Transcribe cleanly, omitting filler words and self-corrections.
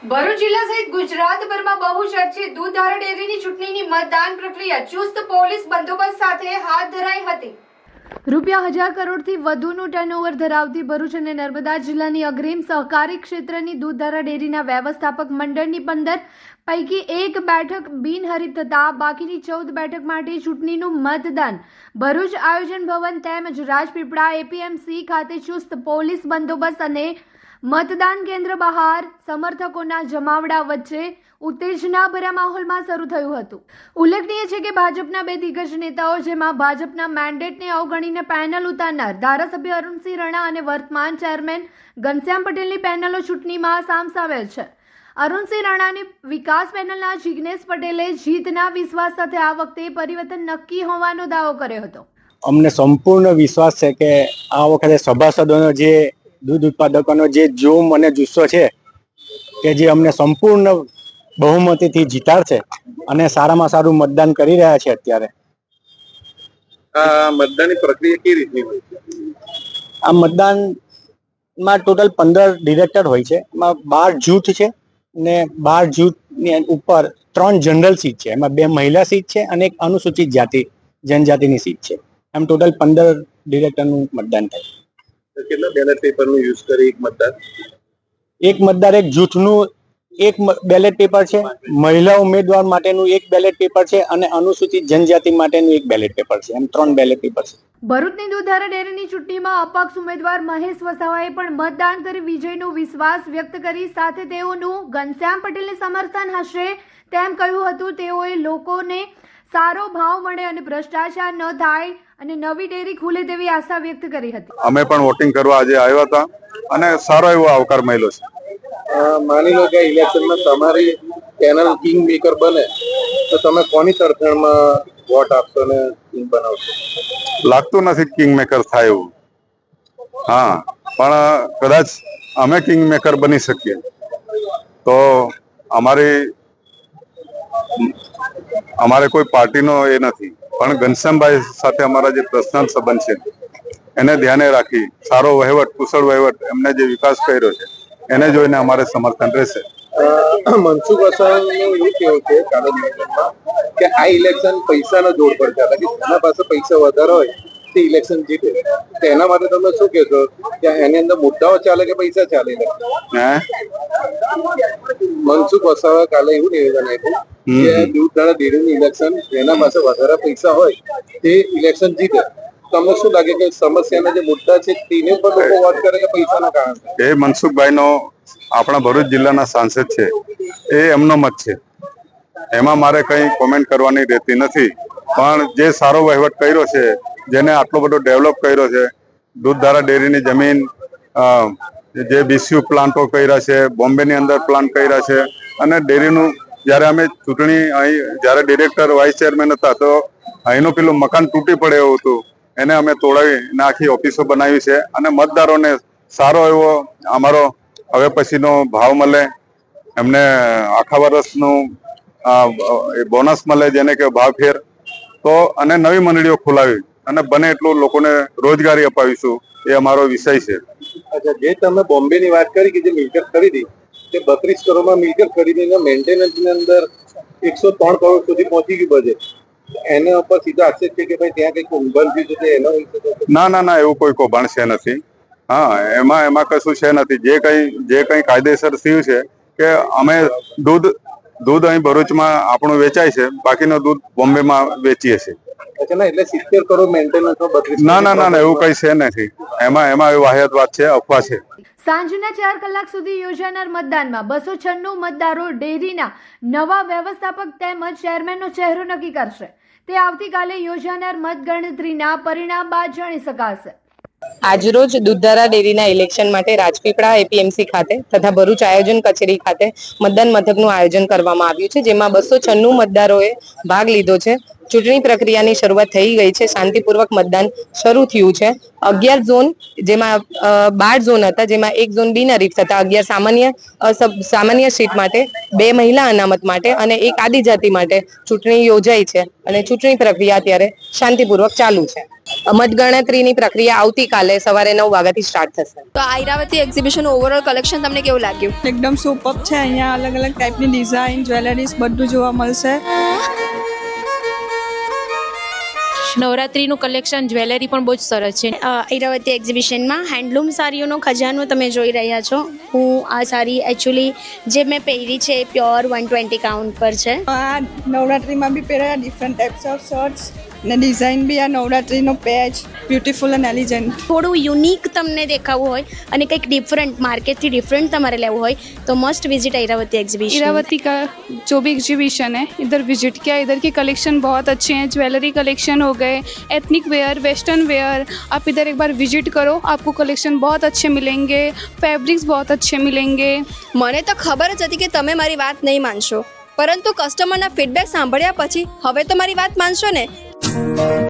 ભરૂચ જિલ્લા સહિત ગુજરાતભરમાં બહુ ચર્ચિત દૂધધારા ડેરીની ચૂંટણીની મતદાન પ્રક્રિયા ચુસ્ત પોલીસ બંદોબસ્ત સાથે હાથ ધરાઈ હતી। ₹1000 કરોડથી વધુનું ટર્નઓવર ધરાવતી ભરૂચ અને નર્મદા જિલ્લાની અગ્રીમ સહકારી ક્ષેત્રની દૂધધારા ડેરીના વ્યવસ્થાપક મંડળની 15 પૈકી 1 બેઠક બિનહરીફ થતા બાકીની 14 બેઠક માટે ચૂંટણીનું મતદાન ભરૂચ આયોજન ભવન તેમજ રાજપીપળા એપીએમસી ખાતે ચુસ્ત પોલીસ બંદોબસ્ત અને मतदान केन्द्र बहार समर्थकों जमावड़ा वच्चे उत्तेजनाभर्या माहौलमां शरू थयुं हतुं। उल्लेखनीय है कि भाजपा बे दिग्गज नेताओं जेमां भाजपा मैंडेटने अवगणीने पैनल उतारनार धारासभ्य अरुणसिंह राणा और वर्तमान चेरमेन घनश्याम पटेलनी पैनलो चूंटणीमां सामसामेल छे। अरुणसिंह राणानी विकास पेनलना जिग्नेश पटेले जीतना विश्वास साथे आ वखते परिवर्तन नक्की होवानो दावो कर्यो हतो। अमने संपूर्ण विश्वास है कि आ वखते सभासदोनो जे दूध उत्पादकों जे जोम और जुस्सो है कि जे अमने संपूर्ण बहुमती थी जीताड़शे अने सारामां सारू मतदान करी रह्या छे। अत्यारे मतदान प्रक्रिया केवी रीतनी होय छे? आ मतदान में टोटल 15 डिरेक्टर होय छे, एमां 12 जूथ छे ने 12 जूथनी उपर 3 जनरल सीट छे, एमां 2 महिला सीट छे अने एक अनुसूचित जाति जनजातिनी सीट छे। एम टोटल 15 डिरेक्टरनुं मतदान थाय। કેટલા બેલેટ પેપરનો યુઝ કરી એક મતદાર એક જૂથનું એક બેલેટ પેપર છે, મહિલા ઉમેદવાર માટેનું એક બેલેટ પેપર છે અને અનુસૂચિત જનજાતિ માટેનું એક બેલેટ પેપર છે। એમ 3 બેલેટ પેપર છે। ભરૂચની દૂધધારા ડેરીની ચૂંટણીમાં અપક્ષ ઉમેદવાર મહેશ વસાવાએ પણ મતદાન કરી વિજયનો વિશ્વાસ વ્યક્ત કરી સાથે તેઓનું ઘનશ્યામ પટેલને સમર્થન હશે તેમ કહ્યું હતું। તેઓએ લોકોને સારો ભાવ મળે અને ભ્રષ્ટાચાર ન થાય અને નવી ડેરી ખુલે તેવી આશા વ્યક્ત કરી હતી। અમે પણ વોટિંગ કરવા આજે આવ્યા હતા અને સારો એવો આવકાર મળ્યો છે। માની લો કે ઇલેક્શનમાં તમારી પેનલ કિંગ મેકર બને તો તમે કોની તરફેણમાં વોટ આપશો ને કિંગ બનાવશો? લાગતું નથી કિંગ મેકર થાય એવું, હા, પણ કદાચ અમે કિંગ મેકર બની શકીએ તો અમારે કોઈ પાર્ટીનો એ નથી, પણ ઘનશ્યામભાઈ સાથે અમારા જે પર્સનલ સંબંધ છે એને ધ્યાને રાખી સારો વહીવટ, કુશળ વહીવટ, એમને જે વિકાસ કર્યો છે એને જોઈને અમારે સમર્થન રહેશે। મનસુખ વસાવાનું એવું કેવું છે કે આ ઇલેક્શન પૈસાનો જોડ પર છે, કે જેના પાસે પૈસા વધારે હોય તે ઇલેક્શન જીતે, તેના માટે તમે શું કહેશો કે એની અંદર મુદ્દાઓ ચાલે કે પૈસા ચાલે? મનસુખ વસાવા કાલે એવું નિવેદન આપ્યું કે દૂધધારા ડેરીનું ઇલેક્શન જેના પાસે વધારે પૈસા હોય તે ઇલેક્શન જીતે। તમને શું લાગે કે સમસ્યાના જે મુદ્દા છે તેને પર લોકો વોટ કરે કે પૈસાના કારણે? એ મનસુખભાઈનો આપણા ભરૂચ જિલ્લાના સાંસદ છે એ એમનો મત છે, એમાં મારે કંઈ કોમેન્ટ કરવાની રહેતી નથી। પણ જે સારો વહીવટ કર્યો છે, જેને આટલો બધો ડેવલપ કર્યો છે, દૂધધારા ડેરીની જમીન, જે બીસીયુ પ્લાન્ટો કર્યા છે, બોમ્બેની અંદર પ્લાન્ટ કર્યા છે અને ડેરીનું જ્યારે અમે ચૂંટણી અહીં જ્યારે ડિરેક્ટર વાઇસ ચેરમેન હતા તો અહીંનું પેલું મકાન તૂટી પડે એવું હતું, એને અમે તોડાવી આખી ઓફિસો બનાવી છે અને મતદારોને સારો એવો અમારો હવે પછીનો ભાવ મળે, એમને આખા વર્ષનું બોનસ મળે જેને કે ભાવ ફેર, તો અને નવી મંડળીઓ ખોલાવી અને બને એટલું લોકોને રોજગારી અપાવીશું એ અમારો વિષય છે। અચ્છા, જે તમે બોમ્બેની વાત કરી કે જે મિલકત ખરીદી તે 32 કરોડમાં મિલકત ખરીદીને મેન્ટેનન્સની અંદર 103 કરોડ સુધી પહોંચી ગયું બજેટ, એના ઉપર સીધો આક્ષેપ છે કે ભાઈ ત્યાં કંઈક કૌભાંડ થયું છે એનો? ના, એવું કોઈ કૌભાંડ છે નથી। હા, એમાં કશું છે નથી। જે કંઈ કાયદેસર થયું છે કે અમે દૂધ અહીં ભરૂચમાં આપણું વેચાય છે, બાકીનું દૂધ બોમ્બેમાં વેચીએ છીએ। એટલે 70 કરોડ મેન્ટેનન્સ? ના, એવું કઈ છે નથી, એમાં એવી વાહિયાત વાત છે, અફવા છે। સાંજના 4 કલાક સુધી યોજાનાર મતદાનમાં 296 મતદારો ડેરીના નવા વ્યવસ્થાપક તેમજ ચેરમેનનો ચહેરો નક્કી કરશે। તે આવતીકાલે યોજાનાર મતગણતરીના પરિણામ બાદ જાણી શકાશે। આજરોજ દૂધધારા ડેરીના ઇલેક્શન માટે રાજપીપળા એપીએમસી ખાતે તથા ભરૂચ આયોજન કચેરી ખાતે મતદાન મથકનું આયોજન કરવામાં આવ્યું છે, જેમાં 296 મતદારોએ ભાગ લીધો છે। ચૂંટણી પ્રક્રિયાની શરૂઆત થઈ ગઈ છે, શાંતિપૂર્વક મતદાન શરૂ થયું છે। 11 ઝોન, જેમાં 12 ઝોન હતા, જેમાં 1 ઝોન બિનહરીફ તથા 11 સામાન્ય સીટ માટે, 2 મહિલા અનામત માટે અને 1 આદિજાતિ માટે ચૂંટણી યોજાઈ છે અને ચૂંટણી પ્રક્રિયા અત્યારે શાંતિપૂર્વક ચાલુ છે। મતગણતરીની પ્રક્રિયા આવતીકાલે સવારે 9 વાગ્યાથી સ્ટાર્ટ થશે. તો આ ઈરાવતી એક્ઝિબિશન ઓવરઓલ કલેક્શન તમને કેવું લાગ્યું? એકદમ સુપર છે. અહીંયા અલગ અલગ ટાઈપની ડિઝાઇન, જ્વેલરીઝ બધું જોવા મળશે. નવરાત્રીનું કલેક્શન જ્વેલરી પણ બહુ જ સરસ છે. ઈરાવતી એક્ઝિબિશનમાં હેન્ડલૂમ સાડીઓનો ખજાનો તમે જોઈ રહ્યા છો. હું આ સાડી એકચ્યુઅલી જે મેં પહેરી છે એ પ્યોર 120 કાઉન્ટ પર છે. આ નવરાત્રીમાં બી પહેરાયા ડિફરન્ટ ટાઈપ્સ ઓફ શર્ટ્સ ને ડિઝાઇન બી આ નવરાત્રીનો પેચ બ્યુટીફુલ એન્ડ એલિજન્ટ. થોડું યુનિક તમને દેખાવું હોય અને કંઈક ડિફરન્ટ માર્કેટથી ડિફરન્ટ તમારે લેવું હોય तो must visit Iravati exhibition. Iravati का जो भी एग्जीबिशन है इधर विजिट किया. इधर के कलेक्शन बहुत अच्छे हैं. ज्वेलरी कलेक्शन हो गए, एथनिक वेयर, वेस्टर्न वेयर. आप इधर एक बार विजिट करो, आपको कलेक्शन बहुत अच्छे मिलेंगे, फैब्रिक्स बहुत अच्छे मिलेंगे. મને તો ખબર જ હતી કે તમે મારી વાત નહીં માનશો, પરંતુ કસ્ટમરના ફીડબેક સાંભળ્યા પછી હવે તો મારી વાત માનશો ને.